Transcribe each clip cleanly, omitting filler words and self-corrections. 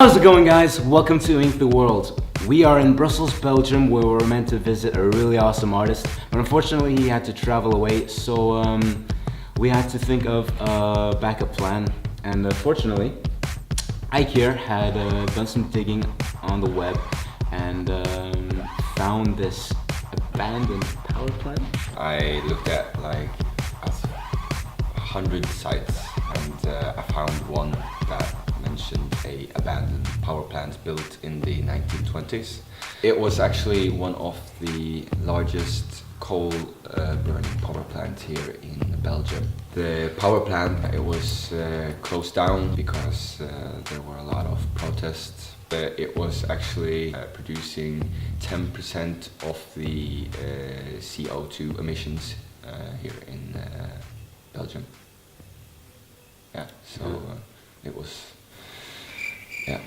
How's it going, guys? Welcome to InkTheWorld. We are in Brussels, Belgium, where we're meant to visit a really awesome artist, but unfortunately he had to travel away, so we had to think of a backup plan. And fortunately, Ike here had done some digging on the web and found this abandoned power plant. I looked at like 100 sites and I found one that mentioned a abandoned power plant built in the 1920s. It was actually one of the largest coal burning power plant here in Belgium. The power plant, it was closed down because there were a lot of protests, but it was actually producing 10% of the CO2 emissions here in Belgium. Yeah, so it was, yeah.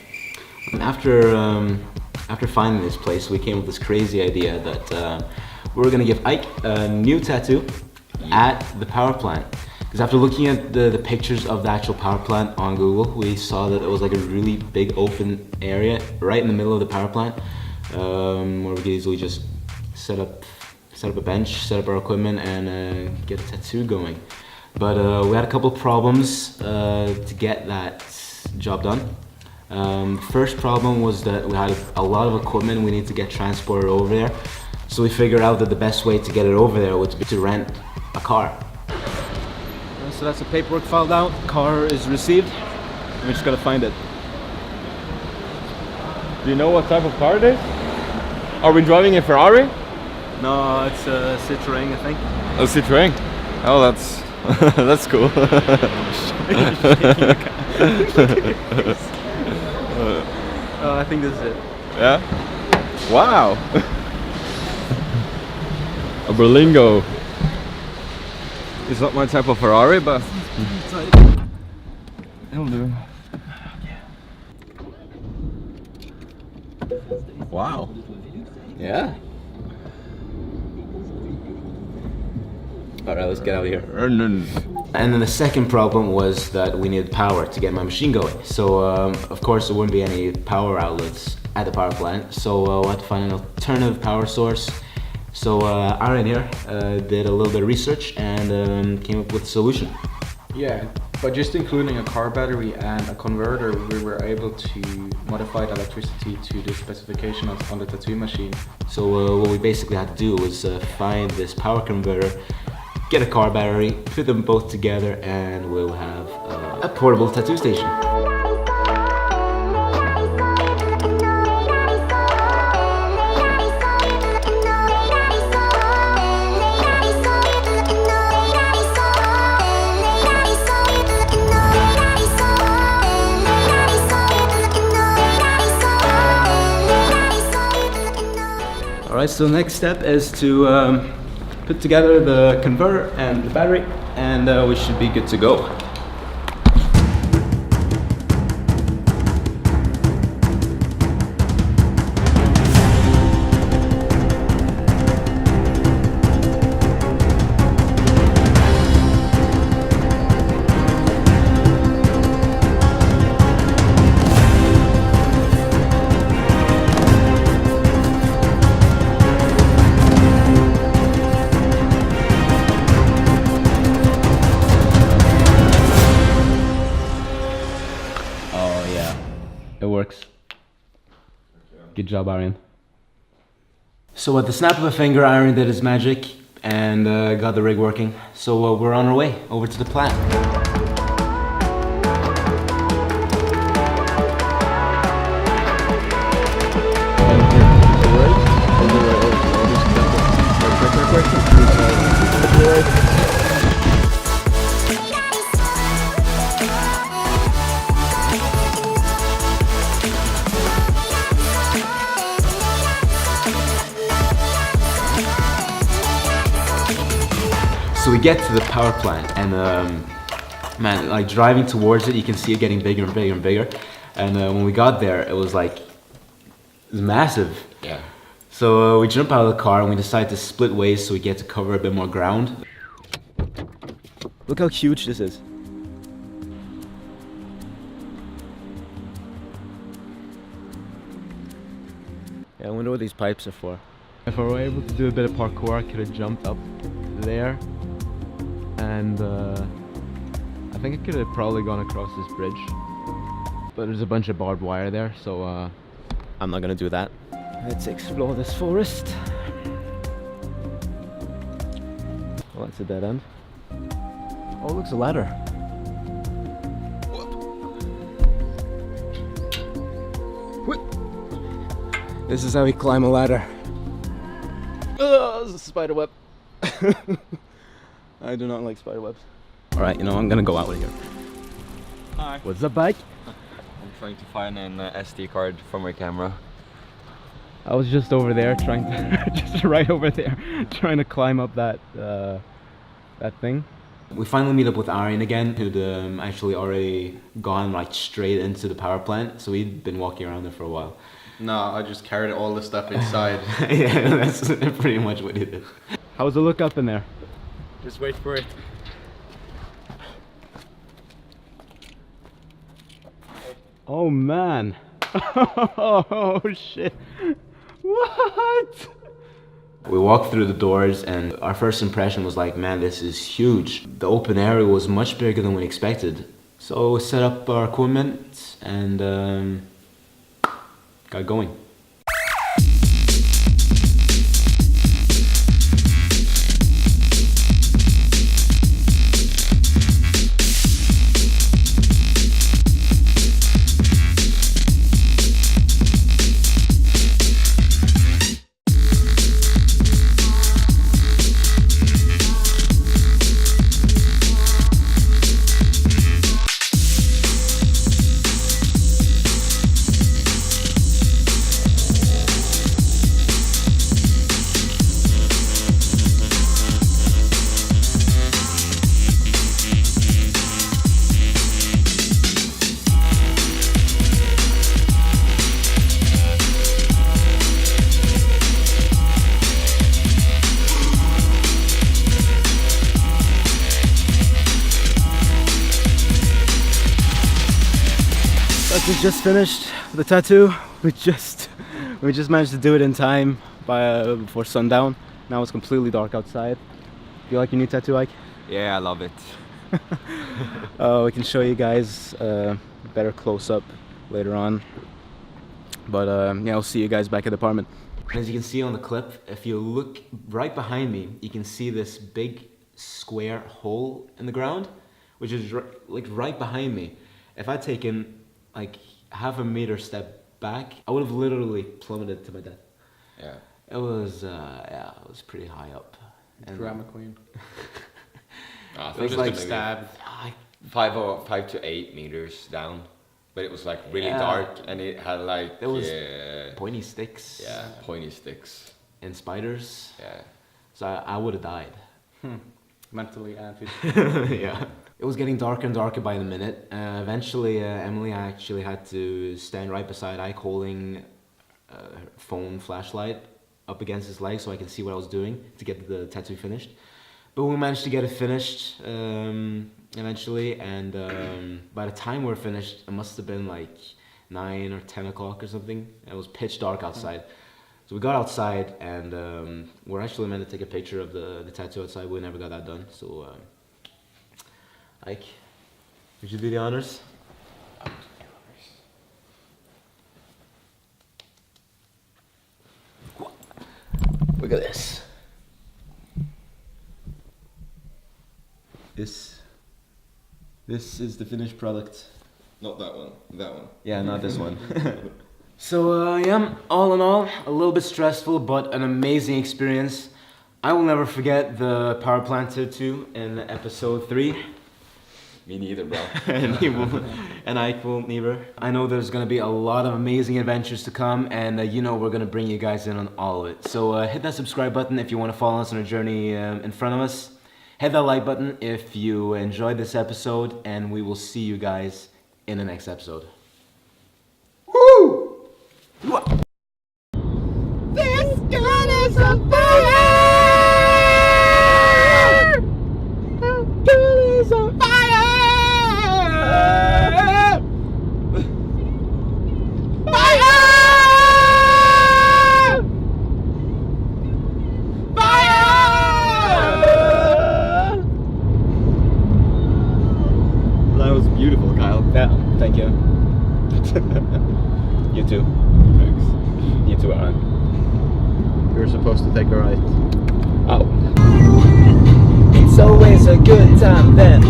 And after finding this place, we came up with this crazy idea that we were gonna give Ike a new tattoo at the power plant. Because after looking at the pictures of the actual power plant on Google, we saw that it was like a really big open area right in the middle of the power plant, where we could easily just set up a bench, set up our equipment, and get a tattoo going. But we had a couple of problems to get that job done. The first problem was that we had a lot of equipment we need to get transported over there. So we figured out that the best way to get it over there would be to rent a car. So that's the paperwork filed out, car is received, and we just gotta find it. Do you know what type of car it is? Are we driving a Ferrari? No, it's a Citroën, I think. A Citroën? Oh, that's that's cool. I think this is it. Yeah? Wow! A Berlingo. It's not my type of Ferrari, but it'll do. Wow. Yeah. Alright, let's get out of here. And then the second problem was that we needed power to get my machine going. So, of course, there wouldn't be any power outlets at the power plant. So, we had to find an alternative power source. So, Aaron here did a little bit of research and came up with a solution. Yeah, but just including a car battery and a converter, we were able to modify the electricity to the specification on the tattoo machine. So, what we basically had to do was find this power converter, get a car battery, put them both together, and we'll have a portable tattoo station. Alright, so the next step is to put together the converter and the battery, and we should be good to go. It works. Good job, Arian. So at the snap of a finger, Arian did his magic and got the rig working. So we're on our way over to the plant. So we get to the power plant, and man, like driving towards it, you can see it getting bigger and bigger and bigger. And when we got there, it was massive. Yeah. So we jump out of the car and we decide to split ways so we get to cover a bit more ground. Look how huge this is. Yeah, I wonder what these pipes are for. If I were able to do a bit of parkour, I could have jumped up there, and I think I could have probably gone across this bridge. But there's a bunch of barbed wire there, so I'm not gonna do that. Let's explore this forest. Well, that's a dead end. Oh, it looks a ladder. This is how we climb a ladder. Oh, this is a spider web. I do not like spider webs. Alright, you know, I'm gonna go out with here. Hi. What's up, bike? I'm trying to find an SD card for my camera. I was just over there trying to, just right over there, trying to climb up that thing. We finally meet up with Arjen again, who'd actually already gone like straight into the power plant, so he'd been walking around there for a while. No, I just carried all the stuff inside. Yeah, that's pretty much what he did. How's the look up in there? Just wait for it. Oh man! Oh shit! What? We walked through the doors and our first impression was like, man, this is huge. The open area was much bigger than we expected. So we set up our equipment and got going. We just finished the tattoo. We just managed to do it in time by before sundown. Now it's completely dark outside. Do you like your new tattoo, Ike? Yeah, I love it. We can show you guys better close up later on. But yeah, I'll see you guys back at the apartment. As you can see on the clip, if you look right behind me, you can see this big square hole in the ground, which is like right behind me. If I'd taken like half a meter step back, I would have literally plummeted to my death. Yeah. It was yeah, it was pretty high up. And Drama queen. I it was like stabbed. 5 to 8 meters down, but it was like really Yeah. dark and it had like There was pointy sticks. yeah, pointy sticks. And spiders. Yeah. So I would have died. Mentally and physically. Yeah. It was getting darker and darker by the minute. Eventually, Emily actually had to stand right beside Ike holding her phone flashlight up against his leg so I could see what I was doing to get the tattoo finished. But we managed to get it finished eventually, and by the time we were finished, it must have been like 9 or 10 o'clock or something. It was pitch dark outside. So we got outside and we're actually meant to take a picture of the tattoo outside. We never got that done. So Ike, would you do the honors? Look at this. This is the finished product. Not that one, that one. Yeah, not this one. So yeah, all in all, a little bit stressful, but an amazing experience. I will never forget the power plant tattoo in episode 3. Me neither, bro. And Ike will neither. I know there's gonna be a lot of amazing adventures to come, and you know we're gonna bring you guys in on all of it. So hit that subscribe button if you want to follow us on our journey in front of us. Hit that like button if you enjoyed this episode, and we will see you guys in the next episode. Woo! This gun is on fire! The gun is on fire! Fire! Yeah, thank you. You too. Thanks. You too, Aaron. You're supposed to take a right. Oh. It's always a good time then.